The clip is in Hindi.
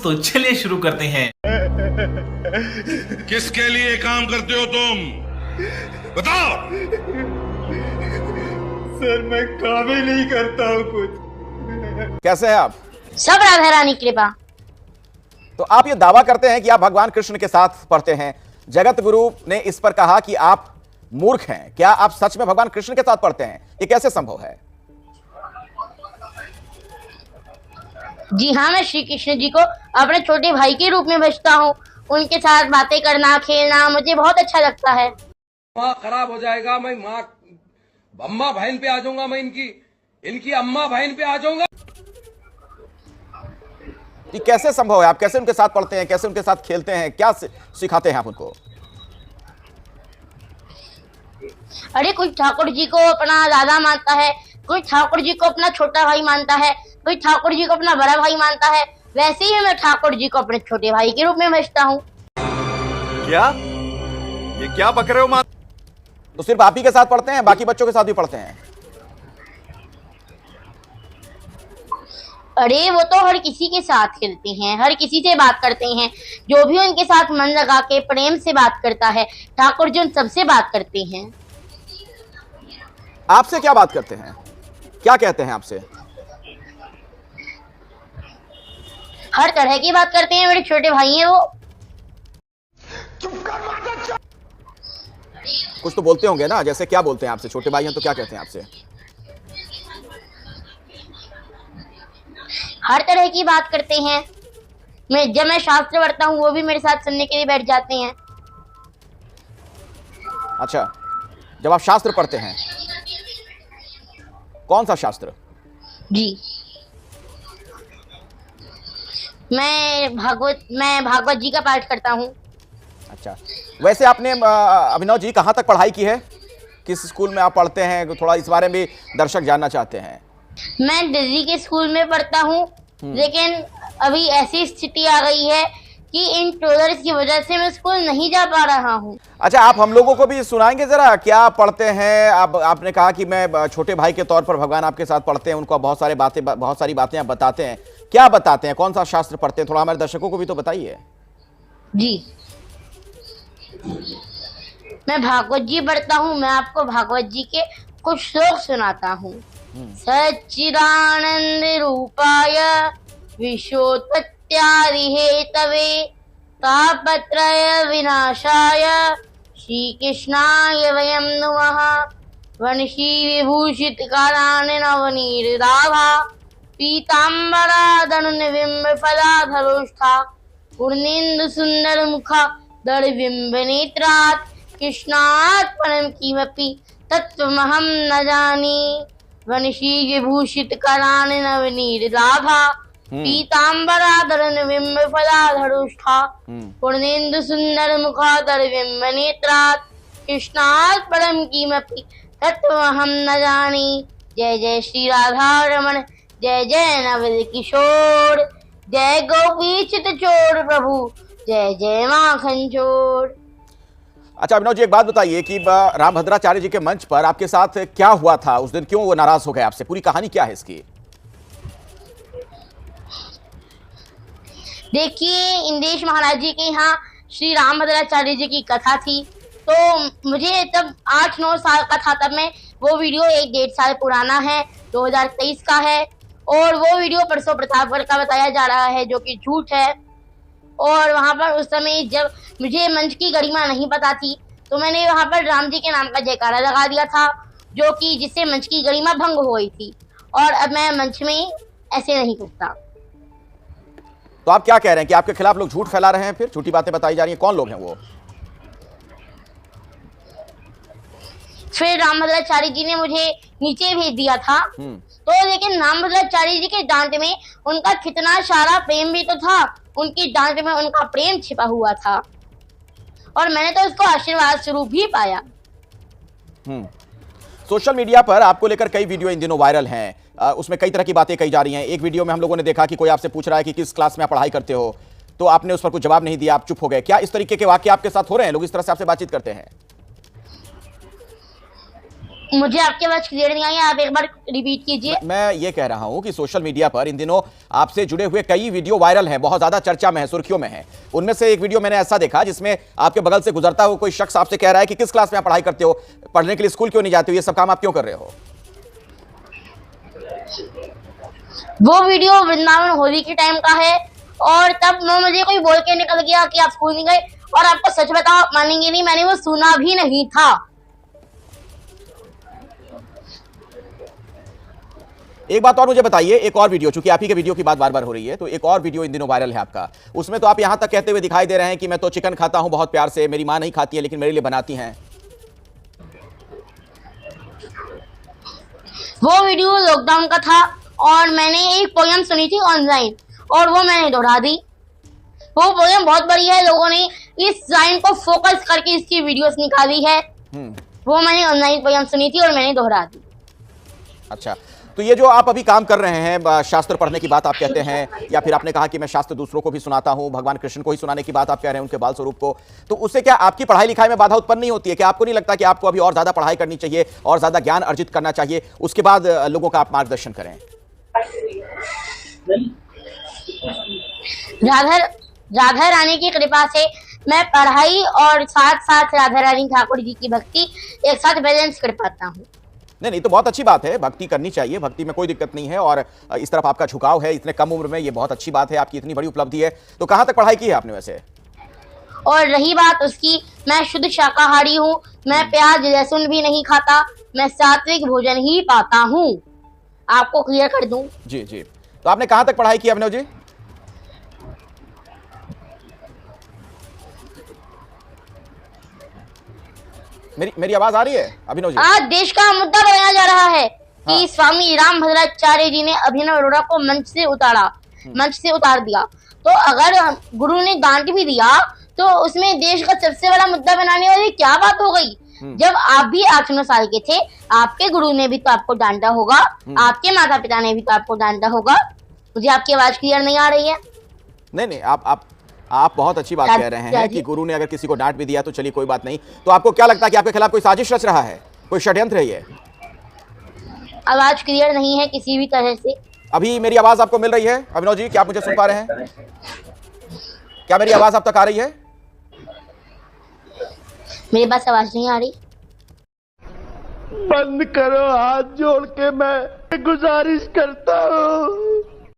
तो चलिए शुरू करते हैं। किसके लिए काम करते हो तुम? बताओ। सर मैं काम ही नहीं करता हूँ कुछ। कैसे हैं आप? सब राधा रानी कृपा। तो आप ये दावा करते हैं कि आप भगवान कृष्ण के साथ पढ़ते हैं। जगत गुरु ने इस पर कहा कि आप मूर्ख हैं। क्या आप सच में भगवान कृष्ण के साथ पढ़ते हैं? ये कैसे संभव है? जी हाँ, मैं श्री कृष्ण जी को अपने छोटे भाई के रूप में बचता हूँ। उनके साथ बातें करना, खेलना मुझे बहुत अच्छा लगता है। माँ खराब हो जाएगा, मैं माँ अम्मा बहन पे आ जाऊंगा, मैं इनकी अम्मा बहन पे आ जाऊंगा। ये कैसे संभव है? आप कैसे उनके साथ पढ़ते हैं, कैसे उनके साथ खेलते हैं, क्या सिखाते हैं आप उनको? अरे कोई ठाकुर जी को अपना दादा मानता है, कोई ठाकुर जी को अपना छोटा भाई मानता है, कोई ठाकुर जी को अपना बड़ा भाई मानता है। वैसे ही मैं ठाकुर जी को अपने छोटे भाई के रूप में बचता हूँ। क्या ये क्या बक रहे हो मां? तो सिर्फ आप ही के साथ पढ़ते हैं, बाकी बच्चों के साथ भी पढ़ते हैं? अरे वो तो हर किसी के साथ खेलते हैं, हर किसी से बात करते हैं। जो भी उनके साथ मन लगा के प्रेम से बात करता है, ठाकुर जी उन सबसे बात करते हैं। आपसे क्या बात करते हैं? क्या कहते हैं आपसे? हर तरह की बात करते हैं। मेरे छोटे भाई हैं वो। कुछ तो बोलते होंगे ना, जैसे क्या बोलते हैं आपसे? छोटे भाई हैं तो क्या कहते हैं आपसे? हर तरह की बात करते हैं। जब मैं शास्त्र पढ़ता हूँ वो भी मेरे साथ सुनने के लिए बैठ जाते हैं। अच्छा, जब आप शास्त्र पढ़ते हैं, कौन सा शास्त्र? जी, मैं भागवत जी का पाठ करता हूँ। अच्छा, वैसे आपने अभिनव जी कहाँ तक पढ़ाई की है? किस स्कूल में आप पढ़ते हैं? थोड़ा इस बारे में भी दर्शक जानना चाहते हैं। मैं दिल्ली के स्कूल में पढ़ता हूँ, लेकिन अभी ऐसी स्थिति आ गई है कि इन ट्रोलर्स की वजह से मैं स्कूल नहीं जा पा रहा हूँ। अच्छा, आप हम लोगों को भी सुनाएंगे जरा, क्या पढ़ते हैं आप? आपने कहा कि मैं छोटे भाई के तौर पर भगवान आपके साथ पढ़ते हैं, उनको बहुत सारी बातें आप बताते हैं। क्या बताते हैं? कौन सा शास्त्र पढ़ते हैं? थोड़ा हमारे दर्शकों को भी तो बताइए। जी, मैं भागवत जी पढ़ता हूँ। मैं आपको भागवत जी के कुछ श्लोक सुनाता हूँ। सच्चिदानंद रूपाय विश्वोत्पत्त्यादि हेतवे तापत्रय विनाशाय श्री कृष्णाय वयं नुमः। वंशी विभूषित करान नवनीरदाभा पीताम्बरादनुनिबिम्ब फलाधरोष्ठा पूर्णेन्दु सुंदर मुखा दर्बिम्ब नेत्रात् कृष्णात् परं किमपि तत्त्वमहं न जाने। वंशी विभूषित करान नवनीरदाभा पीताम्बरादनुनिबिम्ब फलाधरोष्ठा पूर्णेन्दु सुंदर मुखा दर्बिम्ब नेत्रात् कृष्णात् परं किमपि तत्त्वमहं न जाने। जय जय श्री राधा रमण, जय जय नवल किशोर, जय गोपी चित चोर प्रभु, जय जय माखन चोर। अच्छा अभिनव जी, एक बात बताइए कि रामभद्राचार्य जी के मंच पर आपके साथ क्या हुआ था उस दिन? क्यों वो नाराज हो गए आपसे? पूरी कहानी क्या है इसकी? देखिए, इंदेश महाराज जी के यहाँ श्री रामभद्राचार्य जी की कथा थी, तो मुझे तब 8-9 साल का था तब। मैं वो वीडियो 1-1.5 साल पुराना है, 2023 का है। और वो वीडियो परसों प्रतापगढ़ का बताया जा रहा है, जो कि झूठ है। और वहां पर उस समय जब मुझे मंच की गरिमा नहीं पता थी, तो मैंने वहां पर राम जी के नाम का जयकारा लगा दिया था, जो कि जिससे मंच की गरिमा भंग हो गई थी। और अब मैं मंच में ऐसे नहीं करता। तो आप क्या कह रहे हैं कि आपके खिलाफ लोग झूठ फैला रहे हैं, फिर झूठी बातें बताई जा रही हैं? कौन लोग हैं वो? फिर रामभद्राचार्य जी ने मुझे नीचे भेज दिया था, तो लेकिन रामभद्राचार्य जी के डांट में उनका कितना सारा प्रेम भी तो था, उनकी डांट में उनका प्रेम छिपा हुआ था, और मैंने तो उसको आशीर्वाद स्वरूप भी पाया। सोशल मीडिया पर आपको लेकर कई वीडियो इन दिनों वायरल हैं, उसमें कई तरह की बातें कही जा रही हैं। एक वीडियो में हम लोगों ने देखा कि कोई आपसे पूछ रहा है कि किस क्लास में आप पढ़ाई करते हो, तो आपने उस पर कुछ जवाब नहीं दिया, आप चुप हो गए। क्या इस तरीके के वाक्य आपके साथ हो रहे हैं? लोग इस तरह से आपसे बातचीत करते हैं? मुझे आपकी आवाज क्लियर नहीं आई, आप एक बार रिपीट कीजिए। मैं ये कह रहा हूं कि सोशल मीडिया पर इन दिनों आपसे जुड़े हुए कई वीडियो वायरल हैं, बहुत ज्यादा चर्चा में है, सुर्खियों में है। उनमें से एक वीडियो मैंने ऐसा देखा जिसमें आपके बगल से गुजरता हुआ कोई शख्स आपसे कह रहा है कि किस क्लास में आप पढ़ाई करते हो, पढ़ने के लिए स्कूल क्यों नहीं जाते हो, ये सब काम आप क्यों कर रहे हो? वो वीडियो वृंदावन होली के टाइम का है, और तब मुझे कोई बोल के निकल गया कि आप स्कूल नहीं गए, और आपको सच बताओ, आप मानेंगे नहीं, मैंने वो सुना भी नहीं था। एक बात और मुझे बताइए, एक और वीडियो, चूंकि आप ही के वीडियो की बात बार बार हो रही है, तो एक और वीडियो इन दिनों वायरल है आपका। उसमें तो आप यहां तक कहते हुए दिखाई दे रहे हैं कि मैं तो चिकन खाता हूं बहुत प्यार से, मेरी मां नहीं खाती है लेकिन मेरे लिए बनाती हैं। वो वीडियो लॉकडाउन का था, और मैंने एक पोयम सुनी थी ऑनलाइन, और वो मैंने दोहरा दी। वो पोयम बहुत बड़ी है, लोगों ने इस लाइन को फोकस करके इसकी वीडियोस निकाली है। वो मैंने ऑनलाइन पोयम सुनी थी और मैंने दोहरा दी। अच्छा, तो ये जो आप अभी काम कर रहे हैं, शास्त्र पढ़ने की बात आप कहते हैं, या फिर आपने कहा कि मैं शास्त्र दूसरों को भी सुनाता हूं, भगवान कृष्ण को ही सुनाने की बात आप कह रहे हैं, उनके बाल स्वरूप को, तो उससे क्या आपकी पढ़ाई लिखाई में बाधा उत्पन्न नहीं होती है? क्या आपको नहीं लगता कि आपको अभी और ज्यादा पढ़ाई करनी चाहिए और ज्यादा ज्ञान अर्जित करना चाहिए, उसके बाद लोगों का आप मार्गदर्शन करें? राधा रानी की कृपा से मैं पढ़ाई और साथ साथ राधा रानी ठाकुर जी की भक्ति एक साथ बैलेंस कर पाता हूँ। नहीं, तो बहुत अच्छी बात है, भक्ति करनी चाहिए, भक्ति में कोई दिक्कत नहीं है, और इस तरफ आपका झुकाव है इतने कम उम्र में, ये बहुत अच्छी बात है, आपकी इतनी बड़ी उपलब्धि है। तो कहां तक पढ़ाई की है आपने वैसे? और रही बात उसकी, मैं शुद्ध शाकाहारी हूँ, मैं प्याज लहसुन भी नहीं खाता, मैं सात्विक भोजन ही पाता हूँ। आपको क्लियर कर दूं। जी जी, तो आपने कहां तक पढ़ाई की अभिनव जी? मेरी आवाज आ रही है अभिनव जी? आज देश का मुद्दा बनाया जा रहा है कि स्वामी रामभद्राचार्य जी ने अभिनव अरोड़ा को मंच से उतार दिया। तो अगर गुरु ने डांट भी दिया तो उसमें देश का सबसे बड़ा मुद्दा बनाने वाली क्या बात हो गई? जब आप भी 8-9 साल के थे, आपके गुरु ने भी तो आपको डांटा होगा, आपके माता पिता ने भी तो आपको डांटा होगा। मुझे आपकी आवाज क्लियर नहीं आ रही है? नहीं, आप बहुत अच्छी बात कह रहे हैं कि गुरु ने अगर किसी को डांट भी दिया तो चलिए कोई बात नहीं। तो आपको क्या लगता है कि आपके खिलाफ कोई साजिश रच रहा है, कोई षड्यंत्र है ये? आवाज क्लियर नहीं है किसी भी तरह से। अभी मेरी आवाज आपको मिल रही है अभिनव जी? क्या आप मुझे सुन पा रहे हैं? क्या मेरी आवाज आप तक आ रही है? मेरे पास आवाज नहीं आ रही। बंद करो, हाथ जोड़ के मैं गुजारिश करता हूँ।